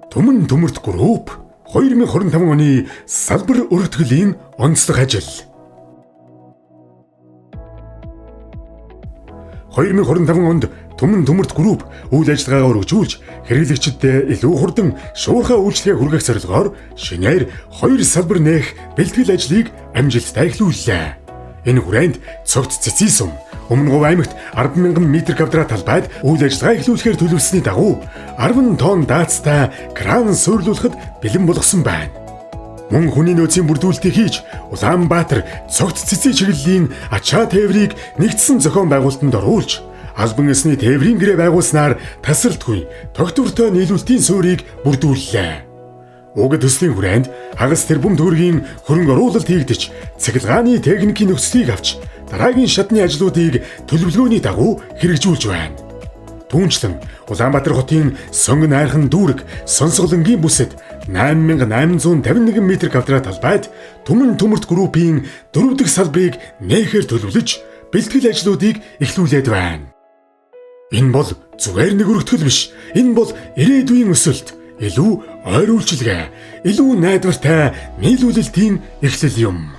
Түмэн төмөрт групп 2025 оны салбар өргөтгөлийн онцлог ажил. 2025 онд Түмэн төмөрт групп үйл ажиллагаагаар өргөжүүлж хэрэглэгчдэд илүү хурдан шуурхай үйлчлэгээ хүргэх зорилгоор шинээр 2 салбар нээх бэлтгэл ажлыг амжилттай эхлүүллээ. Энэ хүрээнд цогц цэцэн сум Өмнөг аймагт 10,000 м2 талбайд үйл ажиллагаа эхлүүлэхээр төлөвлөсний дагуу 10 тонн даацтай кран суйрлуулахад бэлэн болгосон байна. Мөн хүний нөөцийн бүрдүүлэлтийг хийж Улаанбаатар цогц цэцэн чиглэлийн ачаа тээврийг нэгдсэн зохион байгуулалтанд оруулж албан ёсны тээврийн гэрээ байгуулснаар тасралтгүй тогтвортой нийлүүлэлтийн суурийг бүрдүүллээ. Уг төслийн хүрээнд хагас тэрбум төгрөгийн хөрөнгө оруулалт хийгдэж цахилгааны техникийн нөхцөлийг авч дараагийн шатны ажлуудыг төлөвлөгөөний дагуу хэрэгжүүлж байна. Түүнчлэн Улаанбаатар хотын Сонгон айрхан дүүрэг Сонсголонгийн бүсэд 8851 м2 талбайд Түмэн төмөрт группийн 4 дахь салбарыг нээхээр төлөвлөж бэлтгэл ажлуудыг эхлүүлээд байна. Энэ бол зүгээр нэг өргөтгөл биш. Энэ бол ирээдүйн өсөлт, илүү ойр үйлчилгээ, илүү найдвартай нийлүүлэлтийн эхлэл юм.